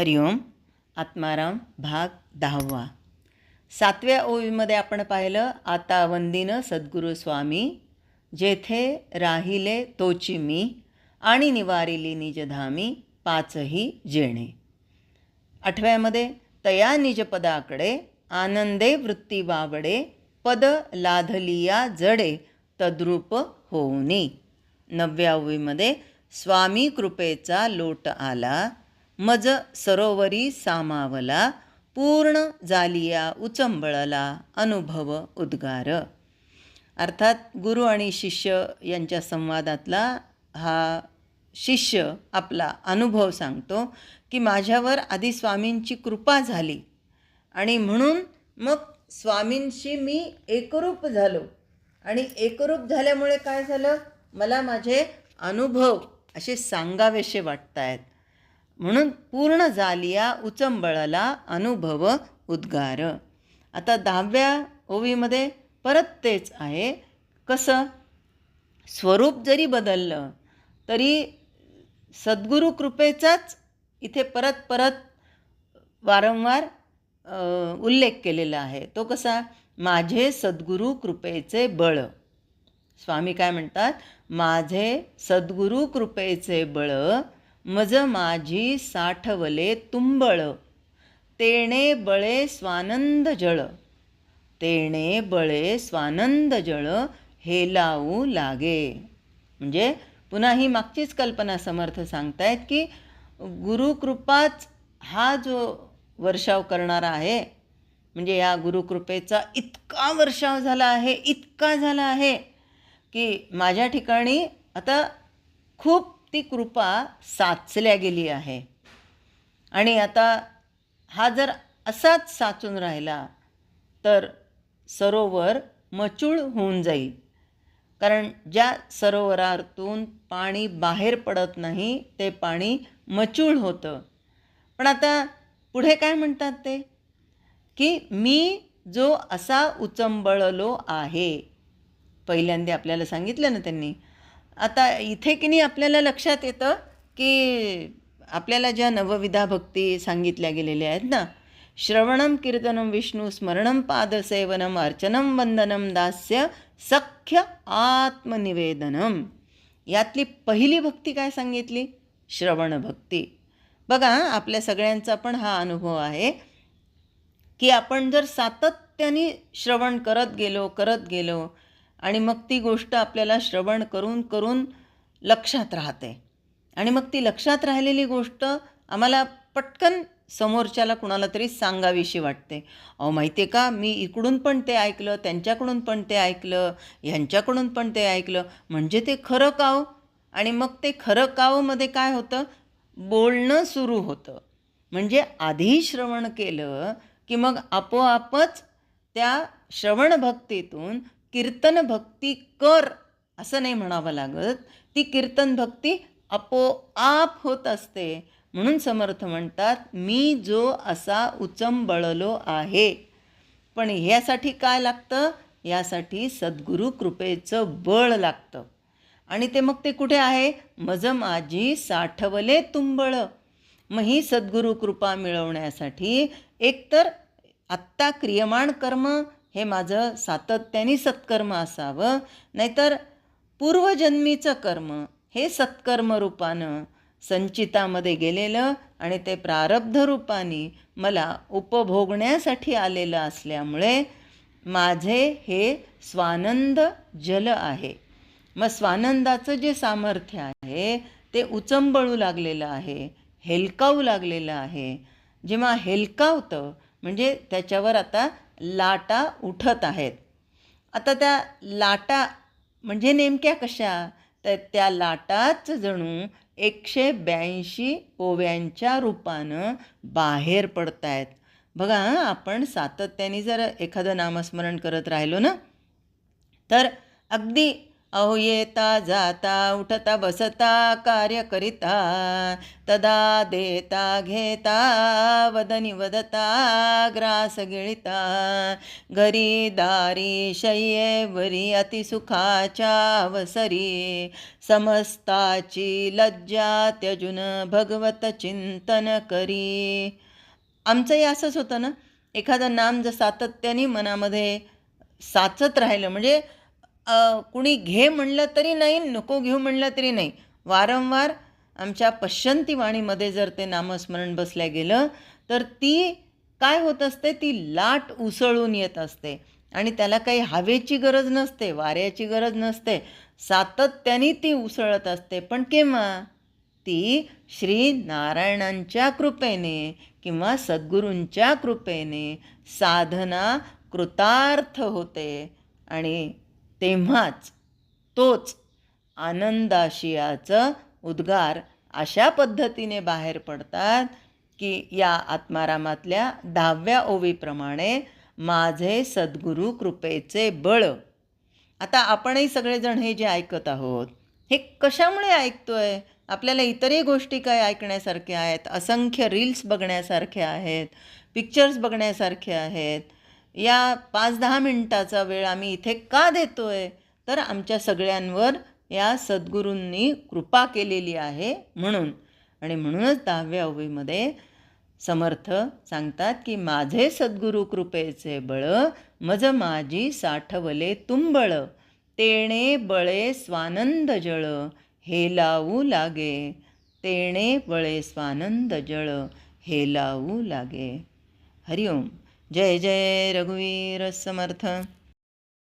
हरिओम. आत्माराम भाग 10. 7व्या ओवीमध्ये आपण पाहिलं, आता वंदिन सद्गुरु स्वामी, जेथे राहिले तोची मी, आणि निवारिली निजधामी पाचही जेणे. 8व्यामध्ये तया निजपदाकडे आनंदे वृत्ती वावडे, पद लाधलिया जडे तद्रूप होऊनी. 9व्या ओवीमध्ये स्वामी कृपेचा लोट आला, मज सरोवरी सामावला, पूर्ण जालिया उचंबळला अनुभव उद्गार. अर्थात गुरु आणि शिष्य यांच्या संवादातला हा शिष्य आपला अनुभव सांगतो की माझ्यावर आधी स्वामींची कृपा झाली आणि म्हणून मग स्वामींशी मी एकरूप झालो, आणि एकरूप झाल्यामुळे काय झालं, मला माझे अनुभव असे सांगावेसे वाटत आहेत. म्हणून पूर्ण जालिया उचंबळला अनुभव उद्गार. आता 10व्या ओवीमध्ये परत तेच आहे. कसं, स्वरूप जरी बदललं तरी सद्गुरू कृपेचाच इथे परत परत वारंवार उल्लेख केलेला आहे. तो कसा, माझे सद्गुरू कृपेचे बळ. स्वामी काय म्हणतात, माझे सद्गुरू कृपेचे बळ, मज माझी साठवले तुंबळ, तेणे बळे स्वानंद जळ, तेणे बळे स्वानंद जळ हेलावू लागे. म्हणजे पुन्हा ही मागचीच कल्पना समर्थ सांगतायत की गुरुकृपाच हा जो वर्षाव करणारा आहे, म्हणजे या गुरुकृपेचा इतका वर्षाव झाला आहे, इतका झाला आहे की माझ्या ठिकाणी आता खूप ती कृपा साचल्या गेली आहे. आणि आता हा जर असाच साचून राहिला तर सरोवर मचूळ होऊन जाईल. कारण ज्या सरोवरातून पाणी बाहेर पडत नाही ते पाणी मचूळ होतं. पण आता पुढे काय म्हणतात ते, की मी जो असा उचंबळलो आहे, पहिल्यांदा आपल्याला सांगितलं ना त्यांनी. आता इथे की नाही आपल्याला लक्षात येतं की आपल्याला ज्या नवविधा भक्ती सांगितल्या गेलेल्या आहेत ना, श्रवणम कीर्तनम विष्णू स्मरणम पादसेवनम अर्चनम वंदनम दास्य सख्य आत्मनिवेदनम, यातली पहिली भक्ती काय सांगितली, श्रवण भक्ती. बघा, आपल्या सगळ्यांचा पण हा अनुभव आहे की आपण जर सातत्याने श्रवण करत गेलो आणि मग ती गोष्ट आपल्याला श्रवण करून करून लक्षात राहते, आणि मग ती लक्षात राहिलेली गोष्ट आम्हाला पटकन समोरच्याला कुणाला तरी सांगावीशी वाटते. अहो माहिती आहे का, मी इकडून पण ते ऐकलं, त्यांच्याकडून पण ते ऐकलं, ह्यांच्याकडून पण ते ऐकलं, म्हणजे ते खरं काव. आणि मग ते खरं कावमध्ये काय होतं, बोलणं सुरू होतं. म्हणजे आधी श्रवण केलं की मग आपोआपच त्या श्रवण भक्तीतून कीर्तन भक्ती कर असं नाही म्हणावं लागत, ती कीर्तन भक्ती आपोआप होत असते. म्हणून समर्थ म्हणतात, मी जो असा उचंबळलो आहे. पण ह्यासाठी काय लागतं, यासाठी सद्गुरू कृपेचं बळ लागतं. आणि ते मग ते कुठे आहे, मज माझी साठवले तुंबळ. मग ही सद्गुरू कृपा मिळवण्यासाठी एकतर आत्ता क्रियमाण कर्म हे माझं सातत्याने सत्कर्म असावं, नाहीतर पूर्वजन्मीचं कर्म हे सत्कर्म रूपानं संचितामध्ये गेलेलं आणि ते प्रारब्ध रूपाने मला उपभोगण्यासाठी आलेलं असल्यामुळे माझे हे स्वानंद जल आहे. मग स्वानंदाचं जे सामर्थ्य आहे ते उचंबळू लागलेलं आहे, हेलकावू लागलेलं आहे. जेव्हा हेलकावतं म्हणजे त्याच्यावर आता लाटा उठत आहेत. आता त्या लाटा म्हणजे नेमक्या कशा, तर त्या लाटाच जणू 182 ओव्यांच्या रूपानं बाहेर पडत आहेत. बघा, आपण सातत्याने जर एखादं नामस्मरण करत राहिलो ना, तर अगदी अहो येता जाता उठता बसता कार्य करिता, तदा देता घेता वदनी वदता ग्रास गिळिता, घरी दारी शय्येवरी अतिसुखाच्या अवसरी, समस्ताची लज्जा त्यजून भगवत चिंतन करी. आमचंही असंच होतं ना, एखादं नाम जर सातत्याने मनामध्ये साचत राहिलं म्हणजे कुणी घे म्हणलं तरी नाही, नको घेऊ म्हणलं तरी नाही, वारंवार आमच्या पश्यंती वाणीमध्ये जर ते नामस्मरण बसल्या गेलं तर ती काय होत असते, ती लाट उसळून येत असते आणि त्याला काही हवेची गरज नसते, वाऱ्याची गरज नसते, सातत्याने ती उसळत असते. पण केव्हा? ती श्री नारायणांच्या कृपेने किंवा सद्गुरूंच्या कृपेने साधना कृतार्थ होते आणि तेव्हाच तोच आनंदाशियाचं उद्गार अशा पद्धतीने बाहेर पडतात की या आत्मारामातल्या 10व्या ओवीप्रमाणे, माझे सद्गुरू कृपेचे बळ. आता आपणही सगळेजण हे जे ऐकत आहोत, हे कशामुळे ऐकतोय? आपल्याला इतरही गोष्टी काय ऐकण्यासारख्या आहेत, असंख्य रील्स बघण्यासारख्या आहेत, पिक्चर्स बघण्यासारख्या आहेत. या 5-10 मिनिटाचा वेळ आम्ही इथे का देतोय? तर आमच्या सगळ्यांवर या सद्गुरूंनी कृपा केलेली आहे म्हणून. आणि म्हणूनच 10व्या ओवीमध्ये समर्थ सांगतात की माझे सद्गुरू कृपेचे बळ, मज माझी साठवले तुंबळ, तेणे बळे स्वानंद जळ, हे लावू लागे, तेणे बळे स्वानंद जळ, हे लावू लागे. हरिओम. जय जय रघुवीर समर्थ.